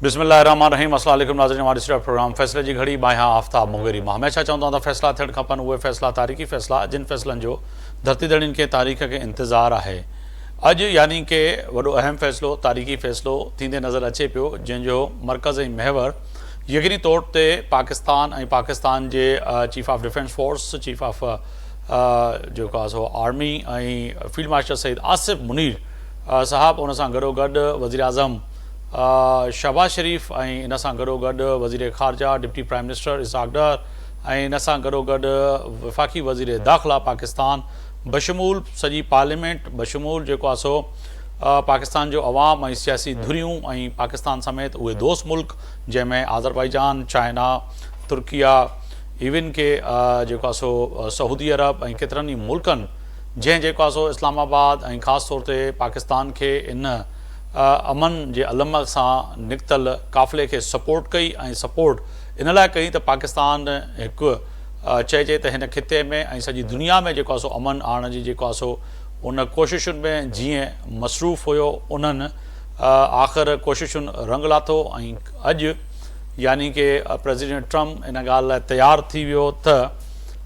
बिस्मिल्लाहिर्रहमानिर्रहीम। अस्सलाम वालेकुम नाज़रीन, हमारे सिर्फ प्रोग्राम फ़ैसले की घड़ी मां आफ्ताब मुंगेरी मां हमेशा चवंदो आहियां त फ़ैसला थियण खपनि, उहे फ़ैसला तारीख़ी फ़ैसला जिन फ़ैसलनि जो धरती धड़ियुनि खे तारीख़ खे इंतज़ारु आहे। अॼु यानी कि वॾो अहम फ़ैसिलो, तारीख़ी फ़ैसिलो थींदे नज़र अचे पियो, जंहिंजो मर्कज़ ऐं महवर यकीनी तौर ते पाकिस्तान ऐं पाकिस्तान जे chief of defence force, chief of जेको आहे सो आर्मी ऐं फील्ड मार्शल सईद आसिफ मुनीर साहब, उन सां गॾोगॾु वज़ीर आज़म शहबाज शरीफ़ ऐं इन सां गॾोगॾु वज़ीर ख़ारजा डिप्टी प्राइम मिनिस्टर इसहाक़ डार ऐं इन सां गॾोगॾु वफ़ाक़ी वज़ीर दाख़िला पाकिस्तान बशमूल सॼी पार्लियामेंट बशमूल जेको आहे सो पाकिस्तान जो अवाम ऐं सियासी धुरियूं ऐं पाकिस्तान समेत उहे दोस्त मुल्क जंहिंमें आज़रबाईजान, चाइना, तुर्किया, इवन के जेको आहे सो सऊदी अरब ऐं केतिरनि ई मुल्कनि जंहिं जेको आहे सो इस्लामाबाद ऐं ख़ासि तौर ते पाकिस्तान खे इन अमन जे अलम सां निकितल क़ाफ़िले खे सपोर्ट कई ऐं सपोर्ट इन लाइ कई त पाकिस्तान हिकु चइजे त हिन ख़िते में ऐं सॼी दुनिया में जेको आहे सो अमन आणण जी जेको आहे सो उन कोशिशुनि में जीअं मसरूफ़ हुयो, उन्हनि आख़िर कोशिशुनि रंग लाथो ऐं अॼु यानी कि प्रेसिडेंट ट्रम्प इन ॻाल्हि लाइ तयारु थी वियो त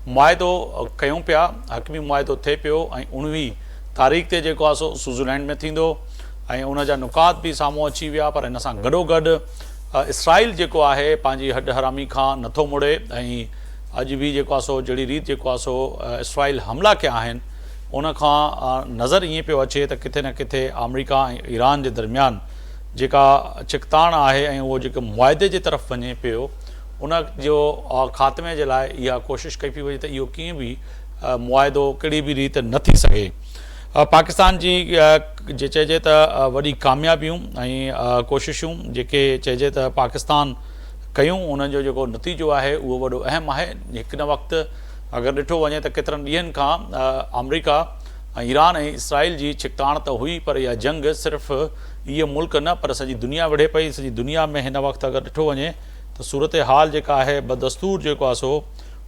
मुआदो कयूं पिया, हक़मी मुआदो थिए पियो ऐं 19 तारीख़ ते जेको आहे सो स्विट्ज़रलैंड में थींदो ऐं उन जा नुकात बि साम्हूं अची विया। पर इन सां गॾोगॾु इसराइल जेको आहे पंहिंजी हड हरामी खां नथो मुड़े ऐं अॼु बि जेको आहे सो जहिड़ी रीति जेको आहे सो इसराइल हमला कया आहिनि, उन खां नज़र ईअं पियो अचे त किथे न किथे अमेरिका ऐं ईरान जे दरमियान जेका चिकताण आहे ऐं उहो जेको मुआदे जे तरफ़ वञे पियो, उन जो ख़ात्मे जे लाइ इहा कोशिशि कई पई वञे त इहो कीअं बि मुआदो कहिड़ी बि रीति न थी सघे। पाकिस्तान जी जे चइजे त वॾी कामयाबियूं ऐं कोशिशूं जेके चइजे त पाकिस्तान कयूं, उन्हनि जो जेको नतीजो आहे उहो वॾो अहम आहे। हिकु न वक़्तु अगरि ॾिठो वञे त केतिरनि ॾींहंनि खां अमेरिका ऐं ईरान ऐं इसराइल जी छिकताण त हुई, पर इहा जंग सिर्फ़ु इहे मुल्क न पर सॼी दुनिया विढ़े पई। सॼी दुनिया में हिन वक़्तु अगरि ॾिठो वञे त सूरत हाल जेका आहे बदस्तूर जेको आहे सो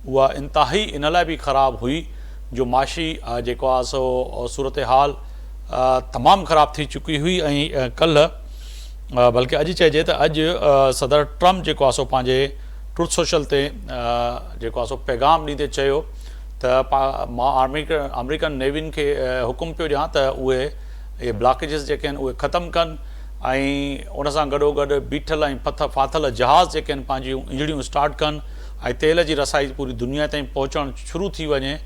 उहा इंतिहाई इन लाइ बि ख़राबु हुई जो माशी जेको आहे सो सूरत हाल तमामु ख़राबु थी चुकी हुई। ऐं कल्ह बल्कि अॼु चइजे त अॼु सदर ट्रम्प जेको आहे सो पंहिंजे ट्रुथ सोशल ते जेको आहे सो पैगाम ॾींदे चयो त मां अमेरिकन नेविन खे हुकुम पियो ॾियां त उहे इहे ब्लॉकेजिस जेके आहिनि उहे ख़तमु कनि ऐं उन सां गॾोगॾु बीठल ऐं फाथल जहाज़ जेके आहिनि पंहिंजियूं इंजड़ियूं स्टार्ट कनि ऐं तेल जी रसाई पूरी दुनिया ताईं पहुचणु शुरू थी वञे।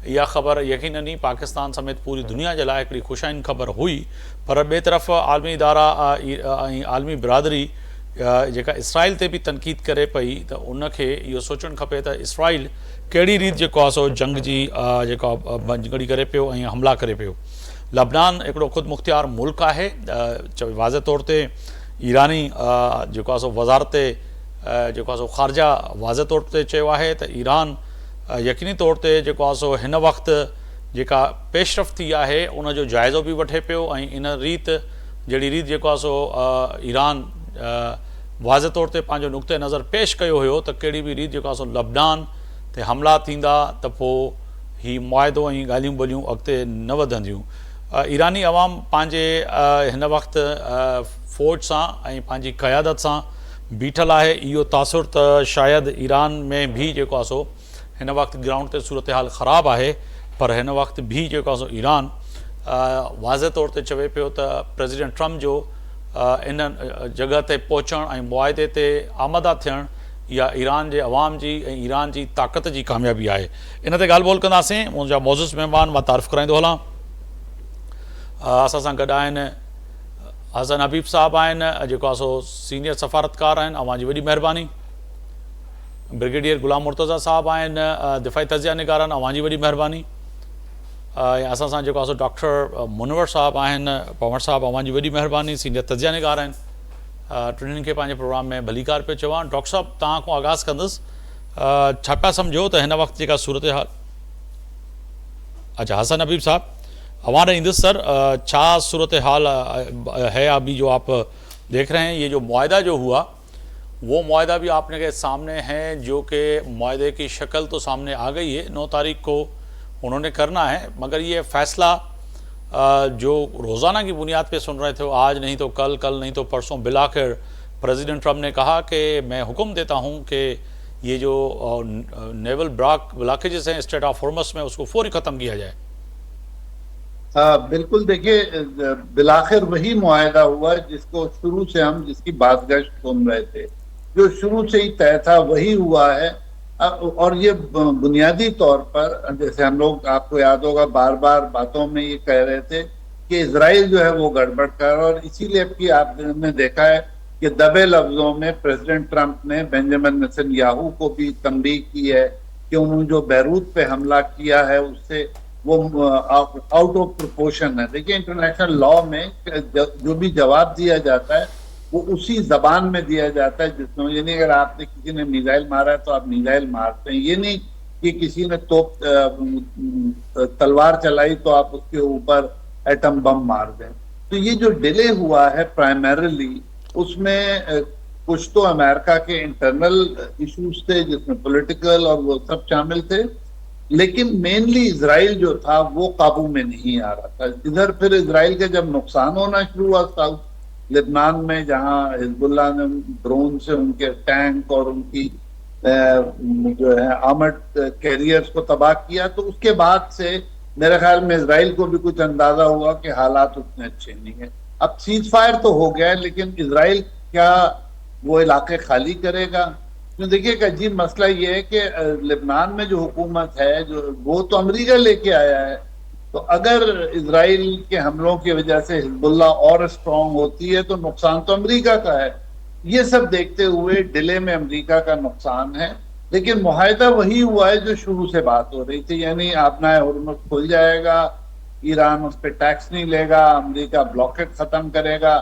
इहा ख़बर यकीनन ई पाकिस्तान समेत पूरी दुनिया जे लाइ हिकिड़ी ख़ुशाइन ख़बर हुई। पर ॿिए तरफ़ आलमी इदारा ऐं आलमी बिरादरी जेका इसराइल ते बि तनक़ीद करे पई त उनखे इहो सोचणु खपे त इसराइल कहिड़ी रीति जेको आहे सो जंग जी जेको बंजगड़ी करे पियो ऐं हमला करे पियो। लबनान हिकिड़ो ख़ुदि मुख़्तियार मुल्क आहे। वाज़े तौर ते ईरानी जेको आहे सो वज़ारत जेको आहे सो ख़ारजा वाज़े तौर ते चयो आहे त ईरान यकीनी तौर ते जेको आहे सो हिन वक़्तु जेका पेशरफ़ थी आहे उनजो जाइज़ो बि वठे पियो ऐं इन रीति जहिड़ी रीति जेको आहे सो ईरान वाज़े तौर ते पंहिंजो नुक़्ते नज़र पेश कयो हुयो त कहिड़ी बि रीति जेको आहे सो लबनान ते हमला थींदा त पोइ हीउ मुआदो ऐं ॻाल्हियूं ॿोलियूं अॻिते न वधंदियूं। ईरानी अवाम पंहिंजे हिन वक़्तु फ़ौज सां ऐं पंहिंजी क़यादत सां बीठल आहे। इहो तासुर त शायदि ईरान में बि जेको आहे सो हिन वक़्तु ग्राउंड ते सूरत हाल ख़राबु आहे, पर हिन वक़्तु बि जेको आहे सो ईरान वाज़े तौर ते चवे पियो त प्रेसिडेंट ट्रम्प जो इन जॻह ते पहुचणु ऐं मुआदे ते आमदा थियणु इहा ईरान जे अवाम जी ऐं ईरान जी ताक़त जी कामयाबी आहे। इन ते ॻाल्हि ॿोल कंदासीं। मुंहिंजा मौज़ूस महिमान मां तारीफ़ कराईंदो हलां। असां सां गॾु आहिनि हसन हबीब साहब आहिनि, जेको आहे सो सीनियर सफ़ारतकार आहिनि, अवां जी वॾी महिरबानी। ब्रिगेडियर गुलाम मुर्तज़ा साहब आहिनि, दिफ़ाई तज़िया निगार आहिनि, अवां जी वॾी महिरबानी। ऐं असां सां जेको आहे सो डॉक्टर मुनवर साहब आहिनि, पवण साहब, अवां जी वॾी महिरबानी, सीनियर तज़िया निगार आहिनि। टिन्हिनि खे पंहिंजे प्रोग्राम में भलीकार पियो चवां। डॉक्टर साहब, तव्हां खां आगाज़ कंदुसि, छा पिया सम्झो त हिन वक़्तु जेका सूरत हाल। अच्छा, हसन हबीब साहब अवां ॾे ईंदुसि। सर, छा सूरत हाल है अभी जो आप देख रहे हैं? ये जो मुआदा जो हुआ वो मुआदा भी आपने के सामने है, जो कि मुआदे की शक्ल तो सामने आ गई है। 9 तारीख को उन्होंने करना है, मगर ये फ़ैसला जो रोज़ाना की बुनियाद पे सुन रहे थे, आज नहीं तो कल, कल नहीं तो परसों, बिलाखिर प्रेसिडेंट ट्रंप ने कहा कि मैं हुक्म देता हूं कि ये जो नेवल ब्लॉकेजेस हैं स्ट्रेट ऑफ हॉर्मस में, उसको फौरी ख़त्म किया जाए। बिल्कुल, देखिए, बिलाखिर वही मुआहदा हुआ जिसको शुरू से हम जिसकी बातगश्त सुन रहे थे, जो शुरू से ही तय था वही हुआ है। और ये बुनियादी तौर पर, जैसे हम लोग, आपको याद होगा, बार बार बातों में ये कह रहे थे कि इजराइल जो है वो गड़बड़ कर, और इसीलिए कि आपने देखा है कि दबे लफ्जों में प्रेसिडेंट ट्रंप ने बेंजामिन नेतन्याहू को भी तंबीह की है कि उन्होंने जो बैरूत पे हमला किया है उससे वो आउट ऑफ प्रोपोर्शन है। देखिए, इंटरनेशनल लॉ में जो भी जवाब दिया जाता है वो उसी जबान में दिया जाता है जिसमें, यानी अगर आपने किसी ने मिसाइल मारा है तो आप मिसाइल मारते हैं, ये नहीं कि किसी ने तलवार चलाई तो आप उसके ऊपर एटम बम मार दें। तो ये जो डिले हुआ है प्राइमरीली, उसमें कुछ तो अमेरिका के इंटरनल इश्यूज थे जिसमें पॉलिटिकल और वो सब शामिल थे, लेकिन मेनली इजराइल जो था वो काबू में नहीं आ रहा था। इधर फिर इजराइल का जब नुकसान होना शुरू हुआ साउथ लेबनान में, जहां हिजबुल्लाह ने ड्रोन से उनके टैंक और उनकी जो है आर्मर्ड कैरियर्स को तबाह किया, तो उसके बाद से मेरे ख्याल में इजराइल को भी कुछ अंदाजा हुआ कि हालात उतने अच्छे नहीं है। अब सीज फायर तो हो गया है, लेकिन इजराइल क्या वो इलाके खाली करेगा? तो देखिए, एक अजीब मसला ये है कि लेबनान में जो हुकूमत है, जो वो तो अमेरिका लेके आया है, तो अगर इजराइल के हमलों की वजह से हिजबुल्लाह और स्ट्रांग होती है तो नुकसान तो अमेरिका का है। ये सब देखते हुए डिले में अमेरिका का नुकसान है, लेकिन मुआहदा वही हुआ है जो शुरू से बात हो रही थी, यानी आपना हुर्मुज़ खुल जाएगा, ईरान उस पर टैक्स नहीं लेगा, अमेरिका ब्लॉकेट खत्म करेगा।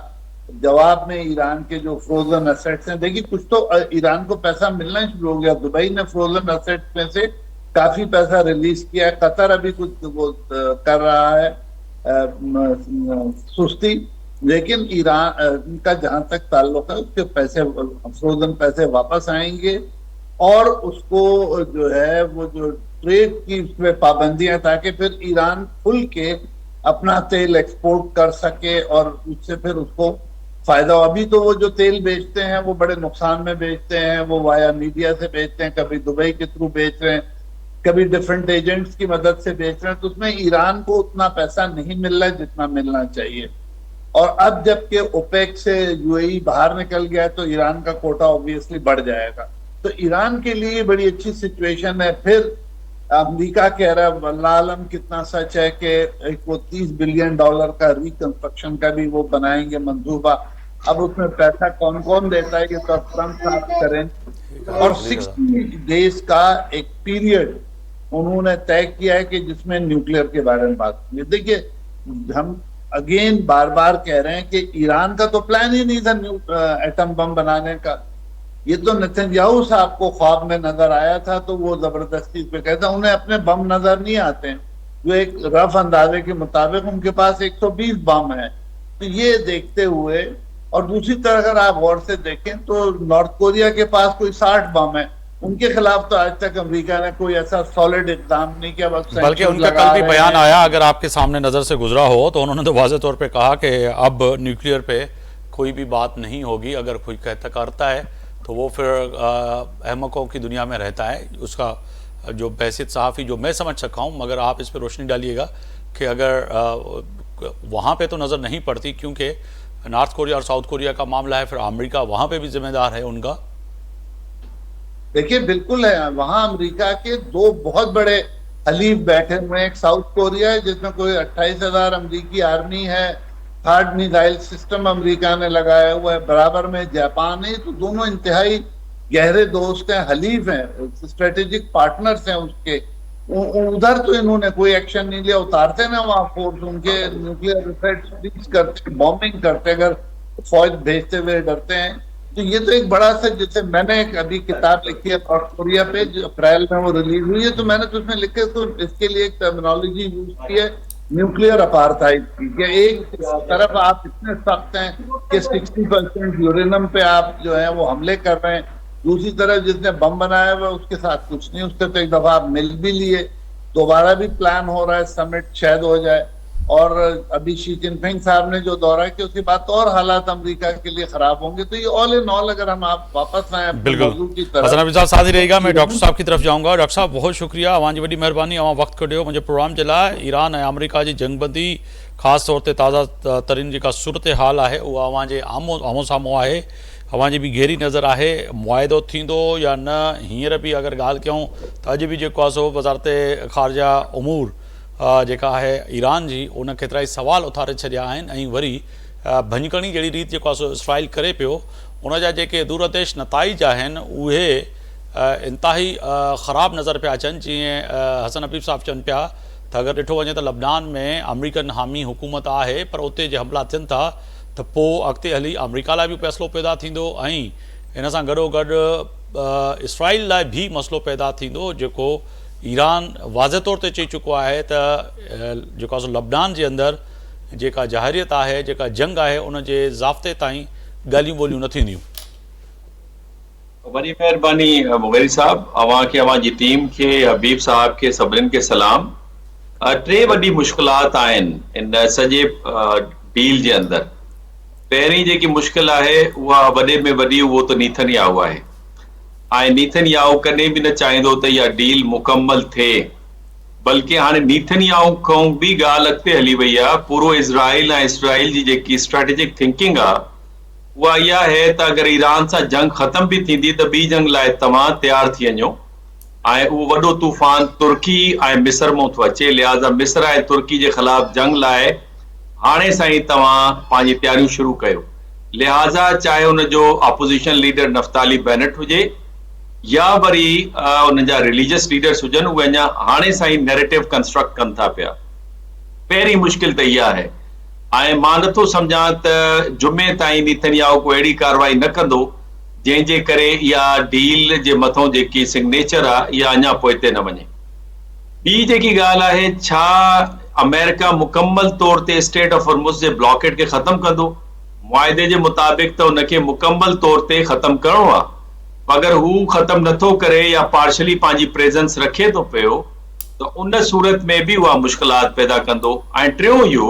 जवाब में ईरान के जो फ्रोजन एसेट्स हैं, देखिए कुछ तो ईरान को पैसा मिलना शुरू हो गया। दुबई ने फ्रोजन एसेट्स में से काफी पैसा रिलीज किया है, कतर अभी कुछ वो कर रहा है सुस्ती, लेकिन ईरान का जहां तक ताल्लुक है उसके पैसे, फ्रोजन पैसे वापस आएंगे, और उसको जो है वो जो ट्रेड की उसमें पाबंदियां, ताकि फिर ईरान खुल के अपना तेल एक्सपोर्ट कर सके और उससे फिर उसको फायदा हो। अभी तो वो जो तेल बेचते हैं वो बड़े नुकसान में बेचते हैं, वो वाया मीडिया से बेचते हैं, कभी दुबई के थ्रू बेच रहे हैं, कभी डिफरेंट एजेंट्स की मदद से बेच रहे हैं, तो उसमें ईरान को उतना पैसा नहीं मिल रहा है जितना मिलना चाहिए। और अब जबकि ओपेक से यूएई बाहर निकल गया है तो ईरान का कोटा ऑब्वियसली बढ़ जाएगा, तो ईरान के लिए बड़ी अच्छी सिचुएशन है। फिर अमेरिका कह रहा है, वल्लाह आलम कितना सच है कि एक वो $30 बिलियन का रिकंस्ट्रक्शन का भी वो बनाएंगे मंसूबा। अब उसमें पैसा कौन कौन देता है ये तो अब ट्रंप साफ करें। और 60 डेज का एक पीरियड उन्होंने तय किया है कि जिसमें न्यूक्लियर के बारे में बात की। देखिए, हम अगेन बार बार कह रहे हैं कि ईरान का तो प्लान ही नहीं था एटम बम बनाने का, ये तो नेतन्याहू साहब को ख्वाब में नजर आया था, तो वो जबरदस्ती पे कहता, उन्हें अपने बम नजर नहीं आते हैं, जो एक रफ अंदाजे के मुताबिक उनके पास 120 बम है। तो ये देखते हुए, और दूसरी तरह अगर आप गौर से देखें तो नॉर्थ कोरिया के पास कोई 60 बम है, उनके खिलाफ तो आज तक अमेरिका ने कोई ऐसा सॉलिड इकदाम नहीं किया, बल्कि उनका कल भी बयान आया, अगर आपके सामने नजर से गुजरा हो, तो उन्होंने तो वाज़ेह तौर पे कहा कि अब न्यूक्लियर पे कोई भी बात नहीं होगी, अगर कोई कहता करता है तो वो फिर अहमकों की दुनिया में रहता है। उसका जो बहसियत सहाफ़ी जो मैं समझ सका हूँ, मगर आप इस पर रोशनी डालिएगा कि अगर वहाँ पे तो नज़र नहीं पड़ती, क्योंकि नॉर्थ कोरिया और साउथ कोरिया का मामला है, फिर अमेरिका वहाँ पे भी जिम्मेदार है उनका। देखिए, बिल्कुल है, वहाँ अमेरिका के दो बहुत बड़े हलीफ बैठे हुए हैं। एक साउथ कोरिया है जिसमें कोई 28,000 अमरीकी आर्मी है, थर्ड मिसाइल सिस्टम अमेरिका ने लगाया हुआ है, बराबर में जापान है, तो दोनों इंतहाई गहरे दोस्त हैं, हलीफ हैं, स्ट्रेटेजिक पार्टनर्स हैं उसके। उधर तो इन्होंने कोई एक्शन नहीं लिया, उतारते ना वहां फोर्स, उनके न्यूक्लियर रिसर्च करते, बॉम्बिंग करते, अगर फौज भेजते हुए डरते हैं। तो ये तो एक बड़ा सा, जैसे मैंने एक अभी किताब लिखी है नॉर्थ कोरिया पे, जो अप्रैल में वो रिलीज हुई है, तो मैंने तो उसमें लिखे, तो इसके लिए एक टर्मिनोलॉजी यूज की है, न्यूक्लियर अपार्थाइड की। एक तरफ आप इतने सख्त हैं कि 60% यूरेनियम पे आप जो है वो हमले कर रहे हैं, दूसरी तरफ जिसने बम बनाया हुआ उसके साथ कुछ नहीं, उससे तो एक दफा आप मिल भी लिए, दोबारा भी प्लान हो रहा है, समिट शायद हो जाए। और अभी शी जिनपिंग साहब ने जो दौरा किया उसके बाद तो और हालात अमेरिका के लिए खराब होंगे। तो ये ऑल इन ऑल अगर हम आप वापस आए अपने बिल्कुल मौजू की हसन तरफ, हबीब साहब साथ ही रहेगा। मैं डॉक्टर ईरान साहब की तरफ जाऊंगा। डॉक्टर साहब बहुत शुक्रिया, अवां जी वॾी महिरबानी, अवां वक्त कढियो मुझे प्रोग्राम जे लाइ। ईरान ऐं अमेरिका जी जंगबंदी ख़ासि तौर ते ताज़ा तरीन जेका सूरत हाल आहे उहा अवां जे आम्हूं साम्हूं आहे, अवां जी बि गहरी नज़र आहे। मुआइदो थींदो या न, हींअर बि अगरि ॻाल्हि कयूं त अॼु बि जेको आहे सो वज़ारत ख़ारजा उमूर जेका आहे ईरान जी, उन केतिरा ई सवाल उथारे छॾिया आहिनि। ऐं वरी भञकणी जहिड़ी रीति जेको आहे सो इसराइल करे पियो, उन जा जेके दूरदेश नताइज आहिनि उहे इंतिहाई ख़राब नज़र पिया अचनि। जीअं हसन हबीब साहब चवनि पिया त अगरि ॾिठो वञे त लबनान में अमरीकन हामी हुकूमत आहे, पर उते जे हमला थियनि था त पोइ अॻिते हली अमरीका लाइ बि फ़ैसिलो पैदा थींदो ऐं इन सां गॾोगॾु इसराइल लाइ बि मसइलो पैदा थींदो, जेको ईरान वाज़े तौर ते चई चुको आहे त जेको आहे सो लबनान जे अंदरि जेका जाहिरियत आहे, जेका जंग आहे, उन जे ज़ाब्ते ताईं ॻाल्हियूं ॿोलियूं न थींदियूं। वॾी महिरबानी मुगैरी साहब, अवां खे, अवां जी टीम खे, हबीब साहब खे, सभिनीनि खे सलाम। टे वॾी मुश्किलात आहिनि इन सॼे डील जे अंदरि। पहिरीं जेकी मुश्किल आहे उहा वॾे में वॾी, उहो त नीथनयाहू आहे। ऐं नीथनयाहू कॾहिं बि न चाहींदो त इहा डील मुकमल थिए, बल्कि हाणे नीथनयाहू खां बि ॻाल्हि अॻिते हली वई आहे। पूरो इज़राइल ऐं इसराइल जी जेकी स्ट्रेटेजिक थिंकिंग आहे उहा इहा आहे त अगरि ईरान सां जंग ख़तम बि थींदी त ॿी जंग लाइ तव्हां तयारु थी वञो। ऐं उहो वॾो तूफ़ान तुर्की ऐं मिस्र मां थो अचे, लिहाज़ा मिस्र ऐं तुर्की जे ख़िलाफ़ जंग लाइ हाणे साईं तव्हां पंहिंजी तयारियूं शुरू कयो। लिहाज़ा चाहे हुनजो अपोज़िशन लीडर नफ्ताली बेनेट हुजे या वरी उन जा रिलीजियस लीडर्स हुजनि, उहे अञा हाणे साईं नैरेटिव कंस्ट्रक्ट कनि था पिया। पहिरीं मुश्किल त इहा आहे। ऐं मां नथो सम्झां त जुमे ताईं नीथनयाहू को अहिड़ी कार्रवाई न कंदो जंहिंजे करे इहा डील जे मथां जेकी सिग्नेचर आहे इहा अञा पोइते न वञे। ॿी जेकी ॻाल्हि आहे, छा अमेरिका मुकमल तौर ते स्टेट ऑफ हॉर्मुज़ जे ब्लॉकेट खे ख़तमु कंदो? मुआइदे जे मुताबिक़ त उनखे मुकमल तौर ते ख़तमु करिणो आहे। अगरि हू ख़तमु नथो करे या पार्शली पंहिंजी प्रेज़ेंस रखे थो पियो त उन सूरत में बि उहा मुश्किलात पैदा कंदो। ऐं टियों इहो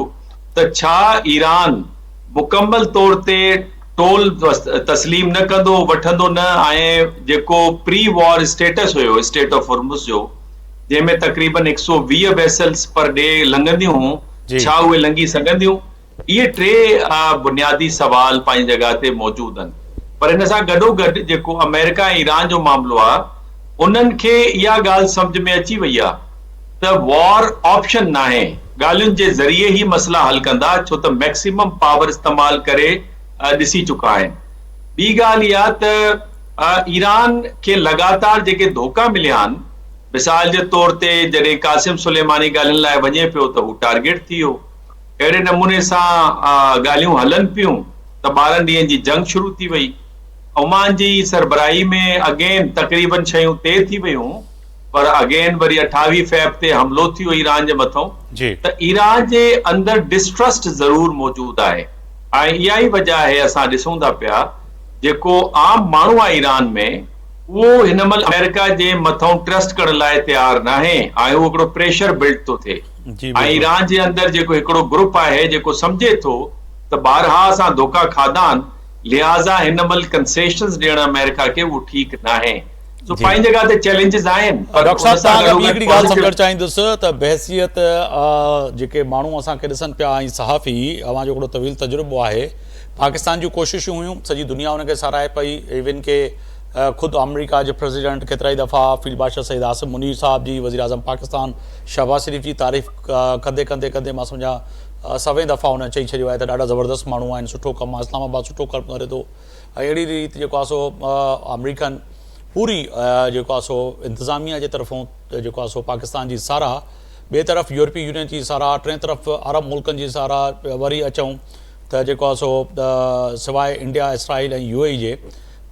त छा ईरान मुकमल तौर ते टोल तस्लीम न कंदो, वठंदो न, ऐं जेको प्री वॉर स्टेटस हुयो स्टेट ऑफ हॉर्मुज़ जो, जंहिंमें तक़रीबन 120 वेसल्स पर डे लंघंदियूं हुयूं, छा उहे लंघी सघंदियूं? इहे टे बुनियादी सवाल पंहिंजी जॻह ते मौजूद आहिनि। पर हिन सां गॾोगॾु जेको अमेरिका ऐं ईरान जो मामलो आहे, उन्हनि खे इहा ॻाल्हि सम्झ में अची वई आहे त वॉर ऑप्शन न आहे, ॻाल्हियुनि जे ज़रिए ई मसला हल कंदा, छो त मैक्सिमम पावर इस्तेमाल करे ॾिसी चुका आहिनि। ॿी ॻाल्हि इहा त ईरान खे लगातार जेके धोखा मिलिया आहिनि, मिसाल जे तौर ते जॾहिं कासिम सुलेमानी ॻाल्हियुनि लाइ वञे पियो त हू टारगेट थी वियो। अहिड़े नमूने सां ॻाल्हियूं हलनि पियूं त 12 ॾींहंनि जी जंग शुरू थी वई। ओमान जी सरबराही में अगेन तक़रीबन शयूं तय थी वियूं, पर अगेन वरी 28 फ़ैब ते हमलो थी वियो ईरान जे मथां। त ईरान जे अंदरि डिस्ट्रस्ट ज़रूर मौजूद आहे। ऐं इहा ई वजह आहे, असां ॾिसूं था पिया जेको आम माण्हू आहे ईरान में, उहो हिन महिल अमेरिका जे मथां ट्रस्ट करण लाइ तयारु न आहे ऐं उहो हिकिड़ो प्रेशर बिल्ड थो थिए। ऐं ईरान जे अंदरि जेको हिकिड़ो ग्रुप आहे जेको सम्झे थो त ॿारहा असां धोखा खाधा आहिनि, लिहाज़ा हिन महिल कंसेशंस ॾियण अमेरिका खे उहो ठीकु न आहे। तो पंहिंजी जॻह ते चैलेंजेस आहिनि। डॉक्टर साहब तव्हां ॿी हिकिड़ी ॻाल्हि सम्झणु चाहींदुसि त बहसियत जेके माण्हू असांखे ॾिसनि पिया ऐं सहाफ़ी, अवां जो हिकिड़ो तवील तजुर्बो आहे, पाकिस्तान जूं कोशिशूं हुयूं, सॼी दुनिया उनखे साराहे पई, इवन के ख़ुदि अमेरिका जे प्रेसिडेंट केतिरा ई दफ़ा फील्ड मार्शल सईद आसिम मुनीर साहब जी, वज़ीर आज़म पाकिस्तान शहबाज शरीफ़ जी तारीफ़ कंदे कंदे कंदे मां सम्झां 100 दफ़ा हुन चई छॾियो आहे त ॾाढा ज़बरदस्त माण्हू आहिनि, सुठो कमु आहे, इस्लामाबाद सुठो कमु करे थो। ऐं अहिड़ी रीति जेको आहे सो अमरीकन पूरी जेको आहे सो इंतिज़ामिया जे तरफ़ों जेको आहे सो पाकिस्तान जी साराह, ॿिए तरफ़ यूरोपीय यूनियन जी साराह, टे तरफ़ अरब मुल्कनि जी साराह, वरी अचूं त जेको आहे सो सवाइ इंडिया, इसराइल ऐं UAE जे।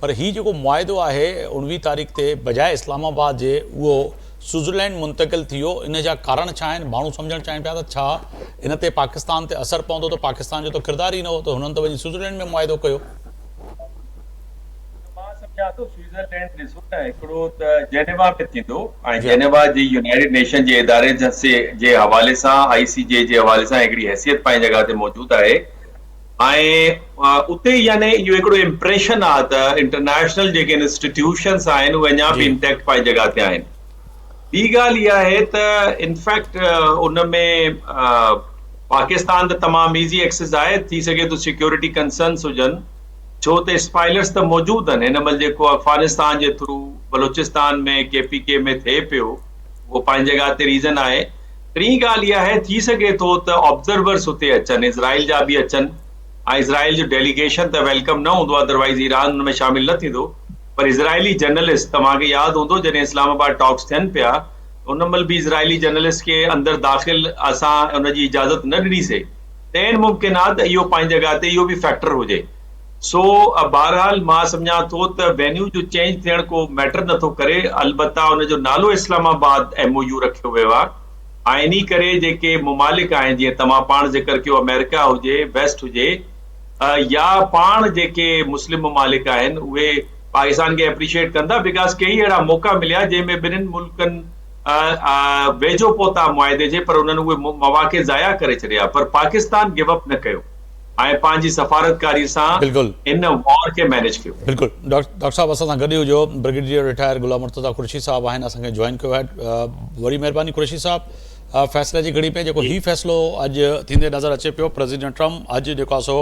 पर हीउ जेको मुआइदो आहे 19 तारीख़ ते बजाए इस्लामाबाद जे, उहो स्विट्ज़रलैंड मुंतक़िल थी वियो। इन जा कारण छा आहिनि? माण्हू सम्झणु चाहिनि पिया त छा इन ते पाकिस्तान ते असरु पवंदो? त पाकिस्तान जो त किरदारु ई न हो, त हुननि त वञी स्विट्ज़रलैंड में मुआइदो कयो। सम्झां थो स्विट्जरलैंड ॾिसो न हिकिड़ो त जेनेवा में थींदो ऐं जी। जेनेवा जी यूनाइटेड नेशन जे इदारे जे हवाले सां ICJ जे हवाले सां हिकिड़ी हैसियत पंहिंजी जॻह ते मौजूदु आहे ऐं उते यानी इहो हिकिड़ो इम्प्रेशन आहे त इंटरनेशनल जेके इंस्टीट्यूशन्स आहिनि उहे अञा बि जी। इंटेक्ट पंहिंजी जॻह ते आहिनि। ॿी ॻाल्हि इहा आहे त इनफैक्ट उन में पाकिस्तान त तमामु ईज़ी एक्सेस आहे, थी सघे थो सिक्योरिटी कंसर्न्स हुजनि छो त स्पाइलर्स त मौजूदु आहिनि। हिन महिल जेको अफ़गानिस्तान जे थ्रू बलूचिस्तान में KPK में थिए पियो उहो पंहिंजी जॻह ते रीज़न आहे। टीं ॻाल्हि इहा आहे थी सघे थो त ऑब्ज़र्वर्स हुते अचनि, इज़राइल जा बि अचनि ऐं इज़राइल जो डेलीगेशन त वेलकम न हूंदो, अदरवाइज़ ईरान हुन में शामिल न थींदो, पर इज़राइली जर्नलिस्ट तव्हांखे यादि हूंदो जॾहिं इस्लामाबाद टॉक्स थियनि पिया उन महिल बि इज़राइली जर्नलिस्ट खे अंदरि दाख़िल असां उनजी इजाज़त न ॾिनीसीं। त आहिनि मुमकिनात त इहो पंहिंजी जॻह ते इहो बि फैक्टर हुजे। सो बहरहाल मां सम्झां थो त वेन्यू जो चेंज थियणु को मैटर नथो करे, अलबत्ता हुनजो नालो इस्लामाबाद MOU रखियो वियो आहे ऐं इन करे जेके मुमालिक आहिनि जीअं तव्हां पाण ज़िक्र कयो अमेरिका हुजे, वेस्ट हुजे या पाण जेके मुस्लिम मुमालिक आहिनि उहे पाकिस्तान खे एप्रिशिएट कंदा बिकॉज़ कई अहिड़ा मौक़ा मिलिया जंहिंमें ॿिन्हिनि मुल्कनि वेझो पहुता मुआदे जे, पर उन्हनि उहे मौक़े ज़ाया करे छॾिया, पर पाकिस्तान गिव अप न कयो ऐं पंहिंजी सफ़ारतकारी सां बिल्कुलु इन वॉर खे मैनेज कयो। बिल्कुलु डॉक्टर साहब असां सां गॾु हुजो ब्रिगेडियर रिटायर गुलाम मुर्तज़ा कुरैशी साहब आहिनि, असांखे जॉइन कयो आहे। वरी महिरबानी कुरैशी साहब, फ़ैसिले जी घड़ी में जेको हीउ फ़ैसिलो अॼु थींदे नज़र अचे पियो, प्रेसिडेंट ट्रम्प अॼु जेको आहे सो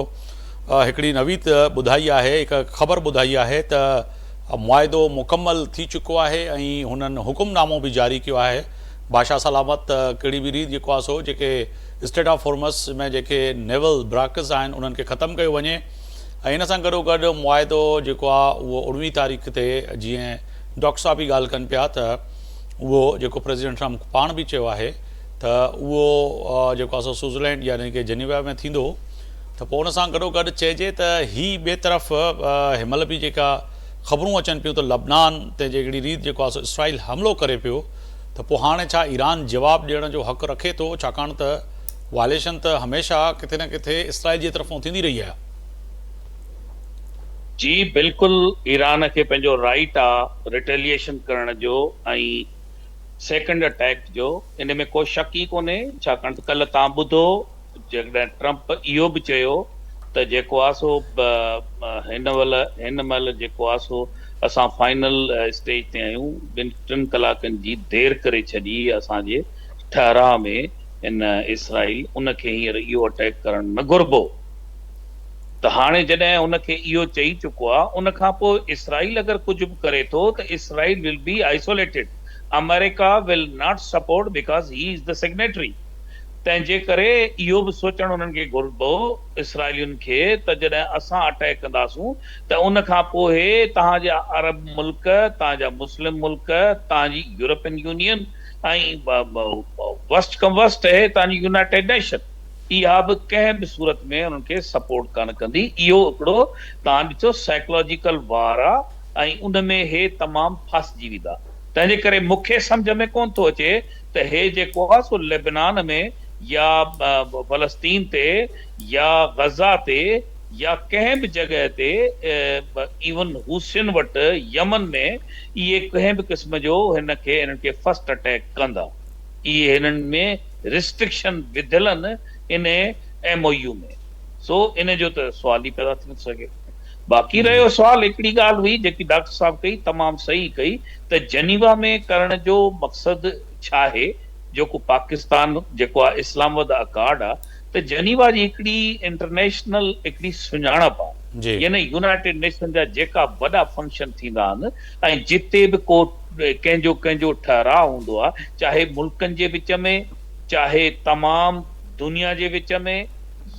हिकिड़ी नवीद ॿुधाई आहे, हिकु ख़बर ॿुधाई आहे त मुआदो मुकमल थी चुको आहे ऐं हुननि हुकुमनामो बि जारी कयो आहे बादशाह सलामत कहिड़ी बि रीति जेको आहे सो जेके स्टेट ऑफ हॉर्मस में जेके नेवल ब्राकस आहिनि उन्हनि खे ख़तमु कयो वञे ऐं हिन सां गॾोगॾु मुआदो जेको आहे उहो 19 तारीख़ ते जीअं डॉक्टर साहब बि ॻाल्हि कनि पिया त उहो जेको प्रेसिडेंट ट्रम्प पाण बि चयो आहे त उहो जेको आहे सो स्विट्ज़रलैंड यानी कि जेनेवा में थींदो, त पोइ हुन सां गॾोगॾु चइजे त हीअ ॿिए तरफ़ हिनमहिल बि जेका ख़बरूं अचनि पियूं त लबनान ते हिकिड़ी रीति जेको आहे सो इसराइल हमिलो करे पियो, त पोइ हाणे छा ईरान जवाबु ॾियण जो हक़ु रखे थो, छाकाणि त वायलेशन त हमेशह किथे न किथे इसराइल जी तरफ़ां थींदी रही आहे। जी बिल्कुलु, ईरान खे पंहिंजो राइट आहे रिटेलिएशन करण जो ऐं सेकेंड अटैक जो, इन में को शक ई कोन्हे, छाकाणि त कल्ह तव्हां ॿुधो जॾहिं ट्रम्प इहो बि चयो त जेको आहे सो हिन महिल जेको आहे सो असां फाइनल स्टेज ते आहियूं, 2-3 कलाकनि जी देरि करे छॾी असांजे ठहराव में इन इसराइल, उनखे हींअर इहो अटैक करणु न घुरिबो। त हाणे जॾहिं हुनखे इहो चई चुको आहे, उन खां पोइ इसराइल अगरि कुझु बि करे थो त Israel will be isolated, America will not support because he is the signatory. तंहिंजे करे इहो बि सोचणु उन्हनि खे घुरिबो इसराइलियुनि खे त जॾहिं असां अटैक कंदासूं त उन खां पोइ तव्हांजा अरब मुल्क, तव्हांजा मुस्लिम मुल्क, तव्हांजी यूरोपियन यूनियन ऐं वस्ट कम वस्ट आहे तव्हांजी यूनाइटेड नेशन, इहा बि कंहिं बि सूरत में उन्हनि खे सपोर्ट कान कंदी। इहो हिकिड़ो तव्हां ॾिसो साइकोलॉजिकल वार आहे ऐं उन में हे तमामु फासिजी वेंदा। तंहिंजे करे मूंखे सम्झ में कोन थो अचे त हे जेको आहे सो लेबनान में या फलस्तीन ते या गज़ा ते या कंहिं बि जॻह ते इवन हुसैन वटि यमन में इहे कंहिं बि क़िस्म जो हिननि खे फर्स्ट अटैक कंदा। इहे हिननि में रिस्ट्रिक्शन विधियल आहिनि इन MOU में, सो इन जो त सुवाल ई पैदा थी न सघे। बाक़ी रहियो सुवाल, हिकिड़ी ॻाल्हि हुई जेकी डॉक्टर साहब कई, तमामु सही कई, त जेनीवा में करण जो मक़सदु छा आहे, जेको पाकिस्तान जेको आहे इस्लामाबाद अकार्ड आहे, त जेनीवा जी हिकिड़ी इंटरनेशनल हिकिड़ी सुञाणप आहे, यानी यूनाइटेड नेशन जा जेका वॾा फंक्शन थींदा आहिनि ऐं जिते बि को कंहिंजो ठहराव हूंदो आहे, चाहे मुल्कनि जे विच में, चाहे तमामु दुनिया जे विच में,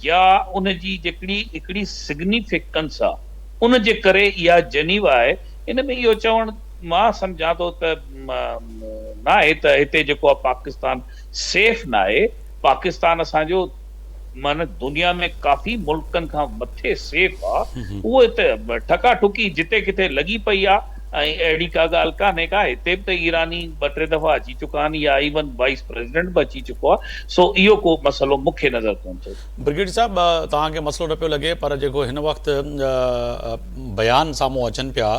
या उनजी हिकिड़ी सिग्निफिकेंस आहे, उन जे करे इहा जेनीवा आहे। इन में इहो चवणु मां सम्झां थो त न आहे त हिते जेको आहे पाकिस्तान सेफ न आहे। पाकिस्तान असांजो माना दुनिया में काफ़ी मुल्कनि खां मथे सेफ आहे, उहो त ठका ठुकी जिते किथे लॻी पई आहे ऐं अहिड़ी का ॻाल्हि कान्हे का। हिते बि त ईरानी 2-3 दफ़ा अची चुका आहिनि या इवन वाइस प्रेसिडेंट बि अची चुको आहे, सो इहो को मसइलो मूंखे नज़र कोन थो। ब्रिगेडियर साहब, तव्हांखे मसइलो न पियो लॻे, पर जेको हिन वक़्तु बयान साम्हूं अचनि पिया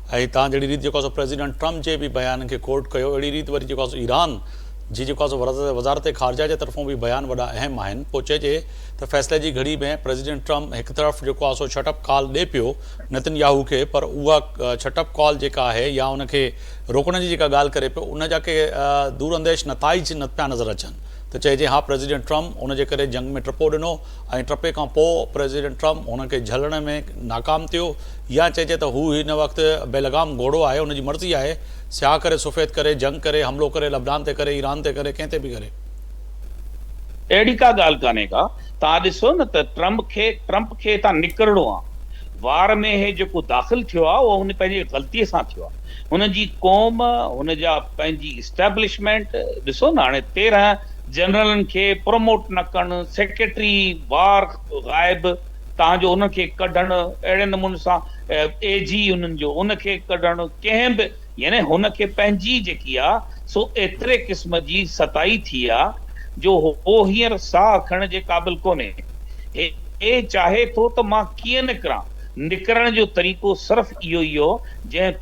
ऐं तव्हां जहिड़ी रीति जेको आहे प्रेसिडेंट ट्रम्प जे बि बयान खे कोट कयो, अहिड़ी रीति वरी जेको आहे ईरान जी जेको आहे वज़ारत ख़ारजा जे तरफ़ों बि बयान वॾा अहम आहिनि। पोइ चइजे त फ़ैसिले जी घड़ी में प्रेसिडेंट ट्रम्प हिकु तरफ़ जेको आहे सो छटअप कॉल ॾिए पियो नेतन्याहू खे, पर उहा छटअप कॉल जेका आहे या उनखे रोकण जी जेका ॻाल्हि करे पियो उन जा के दूरअंदेश नताइज न पिया नज़र अचनि। त चइजे हा प्रेसिडेंट ट्रम्प उनजे करे जंग में टपो ॾिनो ऐं टपे खां पोइ प्रेसिडेंट ट्रम्प उनखे झलण में नाकाम थियो, या चइजे त हू हिन वक़्तु बेलगाम घोड़ो आहे, उनजी मर्ज़ी आहे स्याह करे सफ़ेद करे जंग करे हमिलो करे लबनान ते करे ईरान ते करे कंहिं ते बि करे। अहिड़ी का ॻाल्हि कान्हे का। तव्हां ॾिसो न त ट्रम्प खे हितां निकिरणो आहे, वार में हे जेको दाख़िल थियो आहे उहो हुन पंहिंजी ग़लतीअ सां थियो आहे। हुनजी क़ौम, हुनजा पंहिंजी इस्टेब्लिशमेंट, ॾिसो न हाणे 13 जनरलनि खे प्रमोट न करणु, सेक्रेटरी वार ग़ाइब, तव्हांजो उनखे कढणु, अहिड़े नमूने सां एजी उन्हनि जो उनखे कढणु, कंहिं बि यानी हुनखे पंहिंजी जेकी आहे सो एतिरे क़िस्म जी सताई थी आहे जो हो हींअर साह खणण जे क़ाबिल कोन्हे। हे चाहे थो त मां कीअं निकिरां, निकिरण जो तरीक़ो सिर्फ़ इहो ई हो जंहिं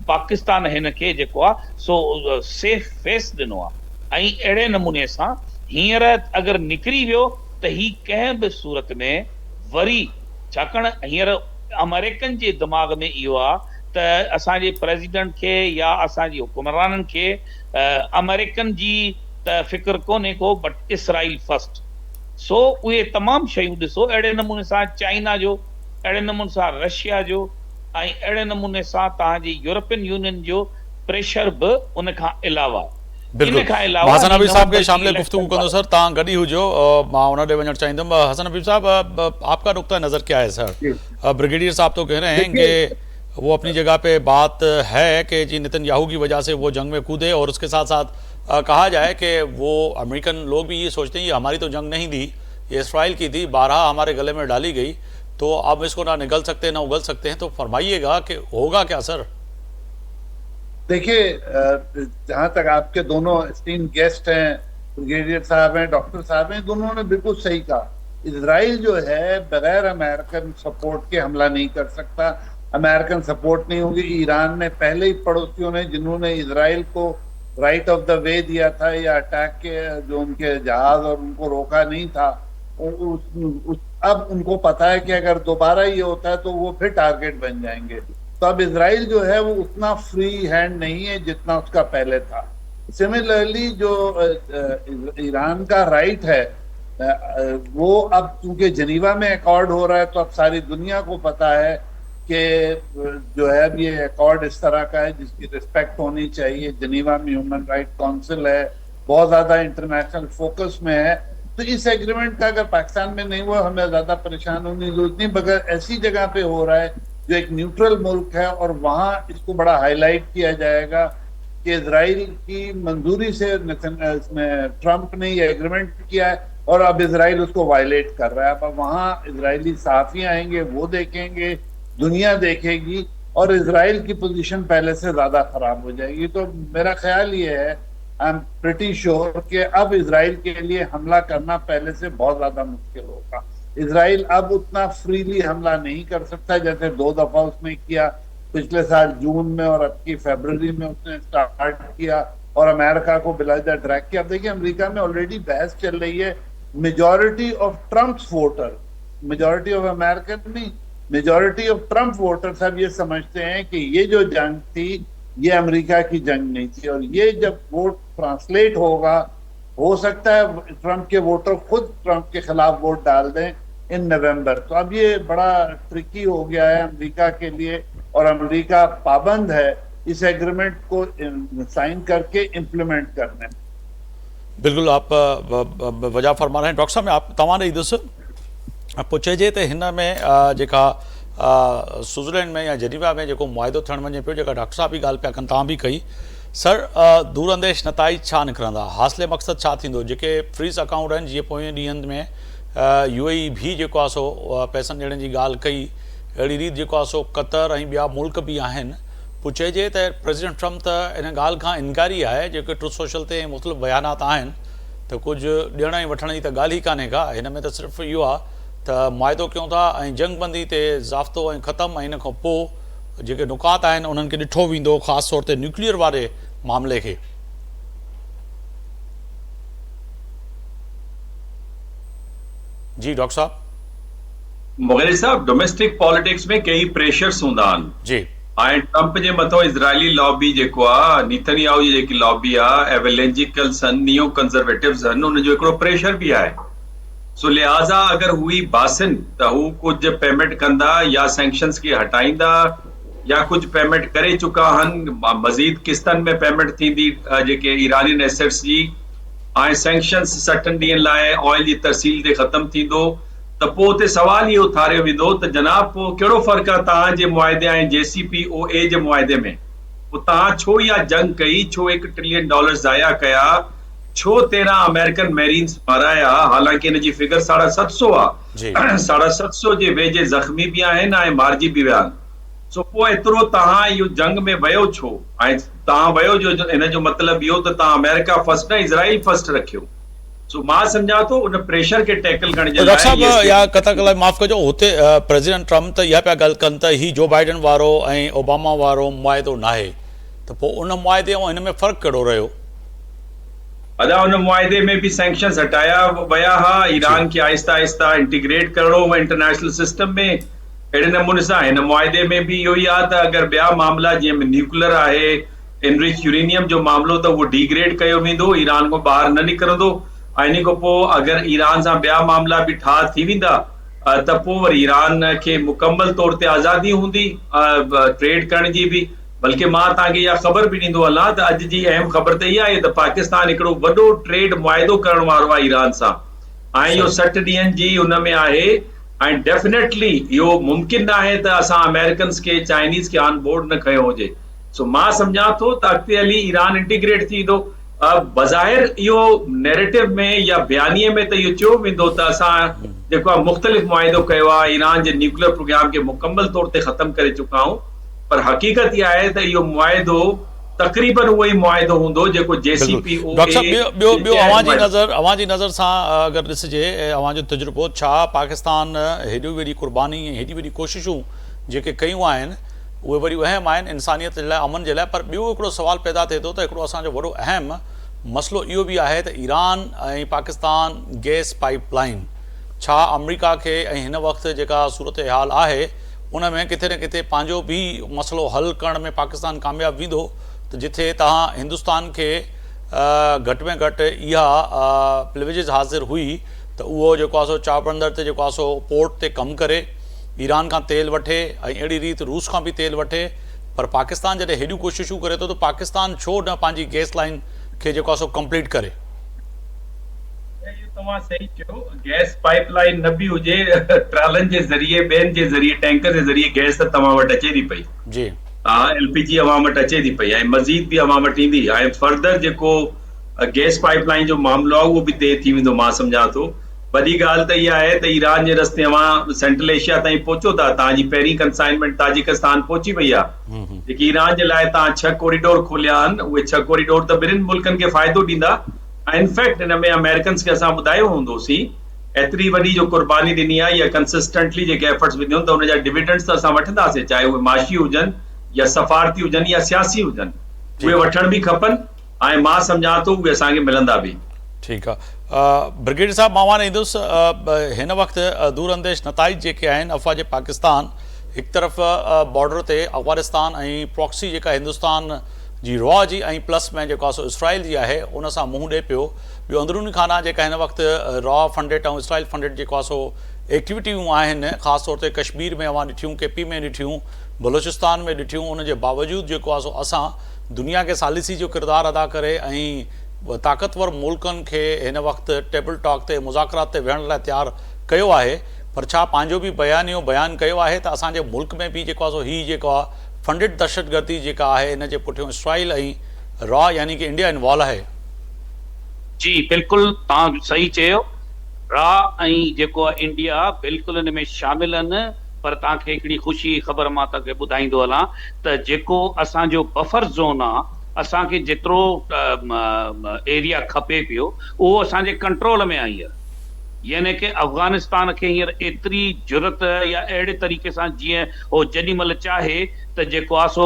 पाकिस्तान हिन खे जेको आहे सो सेफ फेस ॾिनो आहे। ऐं अहिड़े नमूने सां हींअर अगरि निकिरी वियो त ही कंहिं बि सूरत में वरी, छाकाणि हींअर अमेरिकन जे दिमाग़ में इहो आहे त असांजे प्रेसिडेंट खे या असांजी हुकुमराननि खे अमेरिकन जी त फिक्र कोन्हे को, बट इसराइल फर्स्ट। सो उहे तमामु शयूं ॾिसो, अहिड़े नमूने सां चाइना जो, अहिड़े नमूने सां रशिया जो, ऐं अहिड़े नमूने सां तव्हांजी यूरोपियन यूनियन जो प्रेशर बि उन खां अलावा। बिल्कुलु, हसन हबीब साहब के शामिल गुफ्तगू कंदो सर, तव्हां गॾु ई हुजो, मां उन ॾे वञणु चाहींदुमि। हसन हबीब साहब, आपका नुक्ता नज़र क्या है सर? ब्रिगेडियर साहब तो कह रहे हैं कि वो अपनी जगह पे बात है कि जी नेतन्याहू की वजह से वो जंग में कूदे, और उसके साथ साथ कहा जाए कि वो अमेरिकन लोग भी ये सोचते हैं ये हमारी तो जंग नहीं थी, ये इसराइल की थी, 12 हमारे गले में डाली गई, तो अब इसको ना निगल सकते ना उगल सकते हैं। तो फरमाइएगा कि होगा क्या सर? देखिए, जहां तक आपके दोनों स्टीम गेस्ट हैं, ब्रिगेडियर साहब हैं, डॉक्टर साहब हैं, दोनों ने बिल्कुल सही कहा। इजराइल जो है बगैर अमेरिकन सपोर्ट के हमला नहीं कर सकता, अमेरिकन सपोर्ट नहीं होगी। ईरान ने पहले ही पड़ोसियों ने जिन्होंने इजराइल को राइट ऑफ द वे दिया था या अटैक के जो उनके जहाज और उनको रोका नहीं था, अब उनको पता है कि अगर दोबारा ये होता है तो वो फिर टारगेट बन जाएंगे। तो अब इजराइल जो है वो उतना फ्री हैंड नहीं है जितना उसका पहले था। सिमिलरली जो ईरान का राइट है वो अब चूंकि जनीवा में अकॉर्ड हो रहा है, तो अब सारी दुनिया को पता है कि जो है ये अकॉर्ड इस तरह का है जिसकी रिस्पेक्ट होनी चाहिए। जनीवा में ह्यूमन राइट काउंसिल है, बहुत ज्यादा इंटरनेशनल फोकस में है। तो इस एग्रीमेंट का अगर पाकिस्तान में नहीं हुआ, हमें ज्यादा परेशान होने की जरूरत नहीं, मगर ऐसी जगह पे हो रहा है जो एक न्यूट्रल मुल्क है, और वहां इसको बड़ा हाईलाइट किया जाएगा कि इजराइल की मंजूरी से ट्रंप ने ये एग्रीमेंट किया है और अब इजराइल उसको वायलेट कर रहा है। अब वहां इजरायली सहाफी आएंगे, वो देखेंगे, दुनिया देखेगी, और इजराइल की पोजीशन पहले से ज्यादा खराब हो जाएगी। तो मेरा ख्याल ये है, आई एम प्रिटी श्योर कि अब इजराइल के लिए हमला करना पहले से बहुत ज्यादा मुश्किल होगा। इजराइल अब उतना फ्रीली हमला नहीं कर सकता जैसे 2 दफा उसने किया, पिछले साल जून में और अब की फरवरी में उसने स्टार्ट किया और अमेरिका को बिलाजा ड्रैग किया। अब देखिए अमेरिका में ऑलरेडी बहस चल रही है, majority of Trump's voter, majority of American नहीं, मेजॉरिटी ऑफ ट्रम्प वोटर्स अब ये समझते हैं कि ये जो जंग थी ये अमेरिका की जंग नहीं थी, और ये जब वोट ट्रांसलेट होगा, हो सकता है ट्रम्प के वोटर खुद ट्रम्प के खिलाफ वोट डाल दें इन नवंबर। तो अब ये बड़ा ट्रिकी हो गया है अमेरिका के लिए, और अमेरिका पाबंद है इस एग्रीमेंट को साइन करके इम्प्लीमेंट करने। बिल्कुल, आप वजह फरमा रहे हैं। डॉक्टर साहब, मैं आप तव्हां ॾेई दुसि पुछे त हिन में जेका स्विट्जरलैंड में या जेनीवा में जेको मुआइदो थियणु वञे पियो, जेका डॉक्टर साहब बि ॻाल्हि पिया कनि, तव्हां बि कई सर, दूरअंदेश नताइज छा निकिरंदा, हासिले मक़सदु छा थींदो? जेके फ्रीज़ अकाउंट आहिनि, जीअं पोएं ॾींहंनि में UAE भी जेको आहे सो पैसनि ॾियण जी ॻाल्हि कई, अहिड़ी रीति जेको आहे सो कतर ऐं ॿिया मुल्क बि आहिनि। पुछे त प्रेसिडेंट ट्रम्प त इन ॻाल्हि खां इनकारी आहे, जेके ट्रुथ सोशल ते मुख़्तलिफ़ बयानात आहिनि, त कुझु ॾियण ऐं वठण जी त ॻाल्हि ई कान्हे का, हिन में त सिर्फ़ु इहो आहे त मुआइदो कयूं था ऐं जंग बंदी ते ज़ाब्तो ऐं ख़तमु, ऐं इन खां पोइ जेके नुकात आहिनि उन्हनि खे ॾिठो वेंदो, ख़ासि तौर ते न्यूक्लियर वारे मामले खे? जी डॉक्टर साहब। मुग़िल साहब, डोमेस्टिक पॉलिटिक्स में कई प्रेशर्स हूंदा आहिनि जी। ऐं ट्रंप जे मथां इज़राइली लॉबी जेको आहे, नेतन्याहू जी जेकी लॉबी आहे, एवेंजेलिकल्स आहिनि, नियो कंजर्वेटिव्स आहिनि, उनजो हिकिड़ो प्रेशर बि आहे। सो लिहाज़ा अगर हुई बासिन त हू कुछ पेमेंट कंदा या सैंक्शंस खे हटाईंदा या कुछ पेमेंट करे चुका आहिनि, मज़ीद किस्तनि में पेमेंट थींदी जेके ईरानियन एसेट्स जी, ऐं सैंक्शंस 60 ॾींहंनि लाइ ऑयल जी तरसील ते ख़तम थींदो, त पोइ उते सवाल इहो उथारियो वेंदो त जनाब पोइ कहिड़ो फ़र्क़ु आहे तव्हांजे मुआहिदे ऐं JCPOA जे मुआहिदे में? पोइ तव्हां छो इहा जंग कई, छो $1 ट्रिलियन ज़ाया कया, छो 13 अमेरिकन मेरीन्स माराया, हालांकि इन जी फिगर 750 आहे, 750 जे वेझे ज़ख़्मी बि आहिनि ऐं मारिजी बि विया आहिनि। सो पोइ एतिरो तव्हां इहो जंग में वियो छो? ऐं तव्हां वियो जो इन जो मतिलबु इहो त तव्हां अमेरिका फर्स्ट न इज़राइल फर्स्ट रखियो। सो मां सम्झां थो उन प्रेशर खे टैकल करण जे डॉक्टर साहब या कतक लाइ माफ़ कजो, हुते प्रेसिडेंट ट्रम्प त इहा पिया ॻाल्हि कनि त ही जो बाइडन वारो ऐं ओबामा वारो मुआहिदो नाहे, त पोइ उन मुआहिदे ऐं हिन में फ़र्क़ु कहिड़ो रहियो? अदा उन मुआहिदे में भी सैंक्शंस हटाया विया हा, ईरान खे आहिस्ता आहिस्ता इंटीग्रेट करणो हो इंटरनेशनल सिस्टम में। अहिड़े नमूने सां हिन मुआहिदे में भी इहो ई आहे त अगरि ॿिया मामला जंहिंमें न्यूक्लियर आहे, एनरिच यूरेनियम जो मामलो, त उहो डिग्रेड कयो वेंदो, ईरान खां ॿाहिरि न निकिरंदो। ऐं इन खां पोइ अगरि ईरान सां ॿिया मामला बि ठाह थी वेंदा त पोइ वरी ईरान खे मुकमल तौर ते आज़ादी हूंदी ट्रेड करण जी बि। बल्कि मां तव्हांखे इहा ख़बर बि ॾींदो हलां त अॼु जी अहम ख़बर त इहा आहे त पाकिस्तान हिकिड़ो वॾो ट्रेड मुआहिदो करण वारो आहे ईरान सां, ऐं इहो 60 ॾींहंनि जी हुन में आहे। ऐं डेफिनेटली इहो मुमकिन न आहे त असां अमेरिकन्स खे चाइनीज़ खे ऑन बोर्ड न खयो हुजे। सो मां सम्झां थो त अॻिते हली ईरान इंटीग्रेट थी वेंदो। बज़ाहिर इहो नैरेटिव में या बयानीअ में त इहो चयो वेंदो त असां जेको आहे मुख़्तलिफ़ मुआहिदो कयो आहे, ईरान जे न्यूक्लियर प्रोग्राम खे मुकमल तौर ते ख़तम करे चुका आहियूं, पर हक़ीक़त इहा आहे त इहो मुआहिदो तक़रीबन उहो ई मुआहिदो हूंदो जेको JCPOA। डॉक्टर साहब ॿियो अवां जी नज़र सां अगरि ॾिसिजे, अवां जो तजुर्बो, छा पाकिस्तान हेॾी वॾी क़ुर्बानी, हेॾी वॾी कोशिशूं जेके कयूं आहिनि उहे वरी अहम आहिनि इंसानियत जे लाइ, अमन जे लाइ, पर ॿियो हिकिड़ो सुवाल पैदा थिए थो त हिकिड़ो असांजो वॾो अहम मसइलो इहो बि आहे त ईरान ऐं पाकिस्तान गैस पाइपलाइन, छा अमरीका खे ऐं हिन वक़्तु जेका सूरत हाल आहे उन में किथे न किथे पंहिंजो बि मसइलो हल करण में पाकिस्तान कामयाबु वेंदो, त जिथे तव्हां हिंदुस्तान खे घटि में घटि इहा प्रिविलेजिस हासिल हुई त उहो जेको आहे सो चाबंदर ते जेको आहे सो पोर्ट ते कमु करे ईरान खां तेल वठे ऐं अहिड़ी रीति रूस खां बि तेल वठे, पर पाकिस्तान जॾहिं हेॾियूं कोशिशूं करे थो त पाकिस्तान छो न पंहिंजी गैस लाइन खे जेको आहे सो कंप्लीट करे? तव्हां सही चयो, गैस पाइपलाइन न बि हुजे, ट्रालनि जे ज़रिए, ॿियनि जे ज़रिए, टैंकर जे ज़रिए गैस त तव्हां वटि अचे थी पई जी, LPG अवां वटि अचे थी पई, ऐं मज़ीद बि अवां वटि ईंदी। ऐं फर्दर जेको गैस पाइपलाइन जो मामलो आहे उहो बि तय थी वेंदो मां सम्झां थो। वॾी ॻाल्हि त इहा आहे त ईरान जे रस्ते अवां सेंट्रल एशिया ताईं पहुचो था, तव्हांजी पहिरीं कंसाइनमेंट ताजिकिस्तान पहुची वई आहे। जेकी ईरान जे लाइ तव्हां 6 कॉरिडोर खोलिया आहिनि, उहे 6 कॉरिडोर त ॿिन्हिनि मुल्कनि खे फ़ाइदो ॾींदा। इनफैक्ट हिन में अमेरिकन्स खे असां ॿुधायो हूंदोसीं, एतिरी वॾी जो कुर्बानी ॾिनी आहे या कंसिस्टेंटली जेके एफर्ट्स विधियूं त हुनजा डिविडेंड्स त असां वठंदासीं, चाहे उहे माशी हुजनि या सफ़ारती हुजनि या सियासी हुजनि, उहे वठण बि खपनि, ऐं मां सम्झां थो उहे असांखे मिलंदा बि। ठीकु आहे। ब्रिगेडियर साहब, मां वान ईंदुसि, हिन वक़्तु दूरअंदेश नताइज जेके आहिनि अफ़वाज पाकिस्तान, हिकु तरफ़ बॉर्डर ते अफ़गानिस्तान ऐं प्रॉक्सी जेका हिंदुस्तान जी रॉ जी ऐं प्लस में जेको आहे सो इसराइल जी आहे उन सां मुंहुं ॾिए पियो। ॿियो अंदरूनी खाना जेका हिन वक़्तु रॉ फंडेड ऐं इसराइल फंडेड जेको आहे सो एक्टिविटियूं आहिनि, ख़ासि तौर ते कश्मीर में अवां ॾिठियूं, KP में ॾिठियूं, बलोचिस्तान में ॾिठियूं, उनजे बावजूदि जेको आहे सो असां दुनिया खे सालिसी जो किरदारु अदा करे ऐं ताक़तवर मुल्कनि खे हिन वक़्तु टेबल टॉक ते मुज़ाकरात ते वेहण लाइ तयारु कयो आहे, पर छा पंहिंजो बि बयान कयो आहे त असांजे मुल्क में बि जेको आहे सो हीअ जेको आहे फंडेड दहशतगर्दी जेका आहे हिन जे पुठियां इसराइल ऐं रॉ यानी कि इंडिया इन्वॉल्व आहे? जी बिल्कुलु, तव्हां सही चयो, रॉ ऐं जेको आहे इंडिया बिल्कुलु हिन में शामिल आहिनि। पर तव्हांखे हिकिड़ी ख़ुशी ख़बर मां तव्हांखे ॿुधाईंदो हलां त जेको असांजो बफर ज़ोन आहे, असांखे जेतिरो एरिया खपे पियो उहो असांजे कंट्रोल में आई आहे। यानी कि अफ़गानिस्तान खे हींअर एतिरी ज़रूरत या अहिड़े तरीक़े सां जीअं हो जेॾी महिल चाहे त जेको आहे सो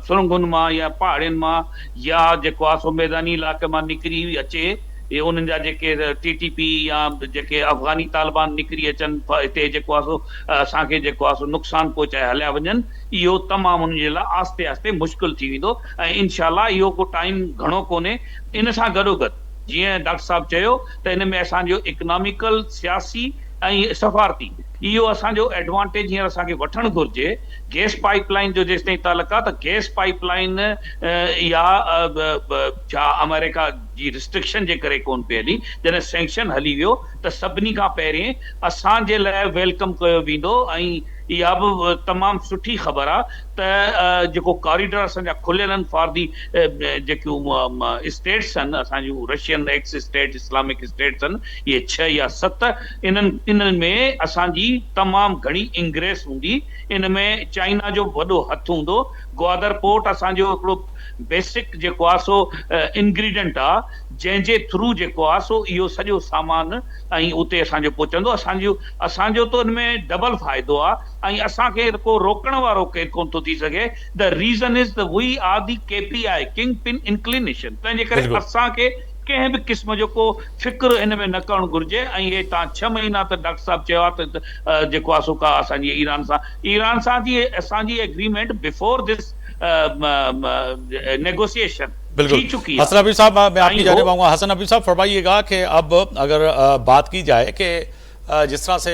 सुरंगुनि मां या पहाड़ियुनि मां या जेको आहे सो मैदानी इलाइक़े मां निकिरी अचे, ये उन्हनि जा जेके TTP या जेके अफ़गानी तालिबान निकिरी अचनि हिते जेको आहे सो असांखे जेको आहे सो नुक़सानु पहुचाए हलिया वञनि, इहो तमामु उन्हनि जे लाइ आस्ते आस्ते मुश्किल थी वेंदो ऐं इनशाला इहो को टाइम घणो कोन्हे। इन सां गॾोगॾु जीअं डॉक्टर साहब चयो त इन में असांजो इकोनॉमिकल, सियासी ऐं सफ़ारती इहो असांजो एडवांटेज हींअर असांखे वठणु घुरिजे। गैस पाइपलाइन जो जेसिताईं तालुक आहे त गैस पाइपलाइन या छा अमेरिका जी रिस्ट्रिक्शन जे करे कोन पई हली, जॾहिं सैंक्शन हली वियो त सभिनी खां पहिरियों असांजे लाइ वेलकम कयो वेंदो ऐं इहा बि तमामु सुठी ख़बर आहे त जेको कॉरिडोर असांजा खुलियल आहिनि फॉर दी जेकियूं स्टेट्स आहिनि असांजूं Russian x state, Islamic status आहिनि, इहे 6 या 7, इन्हनि में असांजी तमामु घणी इंग्रेस हूंदी। इन में चाइना जो वॾो हथु हूंदो। ग्वादर पोर्ट असांजो हिकिड़ो बेसिक जेको आहे सो इंग्रीडियंट आहे जंहिंजे थ्रू जेको आहे सो इहो सॼो सामान ऐं उते असांजो पहुचंदो। असांजो त उन में डबल फ़ाइदो आहे ऐं असांखे को रोकण वारो केरु कोन थो थी सघे। The reason is the we are the KPI, kingpin inclination. तंहिंजे करे असांखे कंहिं बि क़िस्म जो को फिक्र इन में न करणु घुरिजे। ऐं इहे तव्हां 6 महीना त डॉक्टर साहब चयो आहे त जेको आहे सो का असांजी ईरान सां जी असांजी एग्रीमेंट बिफोर दिस नेगोशिएशन बिल्कुल। की चुकी हसन हबीब साहब, मैं आपकी जाने पाऊंगा। हसन हबीब साहब, फरमाइएगा कि अब अगर बात की जाए कि जिस तरह से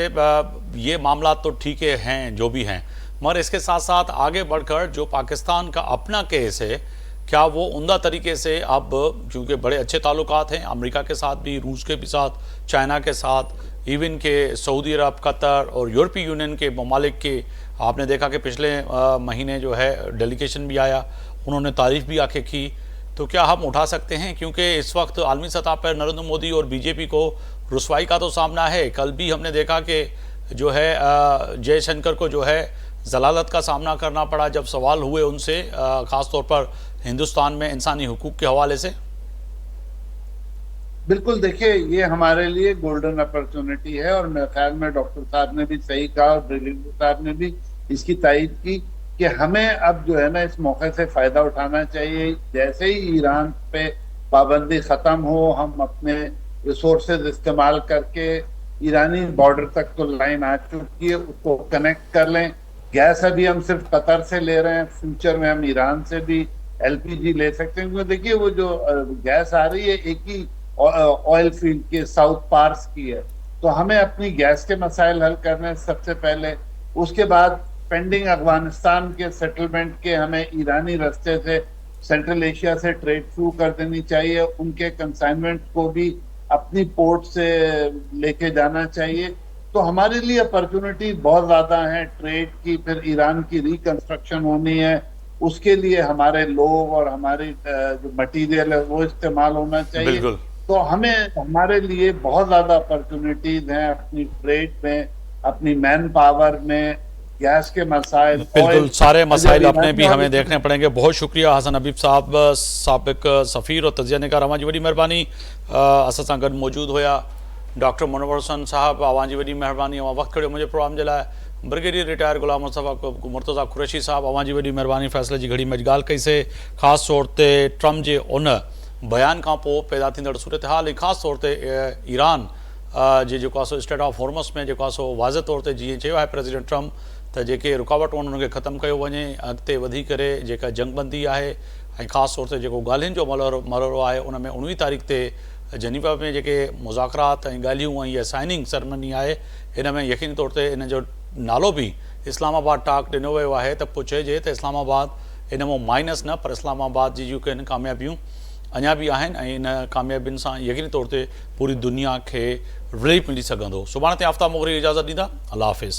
ये मामला तो ठीक हैं जो भी हैं, मगर इसके साथ साथ आगे बढ़कर जो पाकिस्तान का अपना केस है, क्या वो उम्दा तरीके से अब, क्योंकि बड़े अच्छे ताल्लुकात हैं अमेरिका के साथ भी, रूस के भी साथ, चाइना के साथ, इवन के सऊदी अरब, कतर और यूरोपीय यूनियन के ममालिक के, आपने देखा कि पिछले महीने जो है डेलीगेशन भी आया, उन्होंने तारीफ भी आके की, तो क्या हम उठा सकते हैं? क्योंकि इस वक्त आलमी सतह पर नरेंद्र मोदी और बीजेपी को रुसवाई का तो सामना है। कल भी हमने देखा कि जो है जयशंकर को जो है जलालत का सामना करना पड़ा जब सवाल हुए उनसे, ख़ास तौर पर हिंदुस्तान में इंसानी हुकूक के हवाले से। बिल्कुल, देखिए ये हमारे लिए गोल्डन अपॉर्चुनिटी है और मेरे ख्याल में डॉक्टर साहब ने भी सही कहा और ब्रिगेडियर साहब ने भी इसकी तायीद की कि हमें अब जो है ना इस मौके से फायदा उठाना चाहिए। जैसे ही ईरान पे पाबंदी खत्म हो, हम अपने रिसोर्सेज इस्तेमाल करके ईरानी बॉर्डर तक तो लाइन आ चुकी है, उसको कनेक्ट कर लें। गैस अभी हम सिर्फ कतर से ले रहे हैं, फ्यूचर में हम ईरान से भी LPG ले सकते हैं। क्योंकि देखिए वो जो गैस आ रही है एक ही ऑयल फील्ड के साउथ पार्स की है, तो हमें अपनी गैस के मसाइल हल करने सबसे पहले। उसके बाद पेंडिंग अफगानिस्तान के सेटलमेंट के हमें ईरानी रास्ते से सेंट्रल एशिया से ट्रेड शुरू कर देनी चाहिए। उनके कंसाइनमेंट को भी अपनी पोर्ट से लेके जाना चाहिए। तो हमारे लिए अपॉर्चुनिटी बहुत ज्यादा है ट्रेड की। फिर ईरान की रिकंस्ट्रक्शन होनी है, उसके लिए हमारे लोग और हमारी जो मटेरियल है वो इस्तेमाल होना चाहिए। तो हमें हमारे लिए बहुत ज्यादा अपॉर्चुनिटीज हैं अपनी ट्रेड में, अपनी मैन पावर में, गैस के मसाइल, बिल्कुल सारे मसाइल अपने भी हमें देखने पड़ेंगे। बहुत शुक्रिया हसन हबीब साहब, साबिक सफ़ीर और तजिया निगार, अवां जी वॾी महिरबानी। असां सां गॾु मौजूदु हुया डॉक्टर मुनव्वर हुसैन साहब, अवां जी वॾी महिरबानी। अवां वक़्तु कढियो मुंहिंजे प्रोग्राम जे लाइ। ब्रिगेडियर रिटायर गुलाम मुर्तज़ा कुरैशी साहब, अवां जी वॾी महिरबानी। फ़ैसिले जी घड़ी में ॻाल्हि कईसीं ख़ासि तौर ते ट्रम्प जे उन बयान खां पोइ पैदा थींदड़ सूरत हाल, ख़ासि तौर ते ईरान जे जेको आहे सो स्टेट ऑफ हॉर्मस में जेको आहे सो वाज़े तौर ते जीअं चयो आहे प्रेसिडेंट ट्रम्प त जेके रुकावटूं आहिनि उनखे ख़तमु कयो वञे, अॻिते वधी करे जेका जंगबंदी आहे ऐं ख़ासि तौर ते जेको ॻाल्हियुनि जो मरहलो आहे उन में 19 तारीख़ ते जनीवा में जेके मुज़ाकरात ऐं ॻाल्हियूं ऐं इहा साइनिंग सेरेमनी आहे, हिन में यकीनी तौर ते इन जो नालो बि इस्लामाबाद टाक ॾिनो वियो आहे त पोइ चइजे त इस्लामाबाद इन मां माइनस न, पर इस्लामाबाद जी जेके आहिनि कामयाबियूं अञा बि आहिनि ऐं इन कामयाबियुनि सां यकीनी तौर ते पूरी दुनिया खे रिलीफ मिली सघंदो। सुभाणे ते आफ्ताब मोगरी इजाज़त ॾींदा। अल्लाह हाफ़िज़।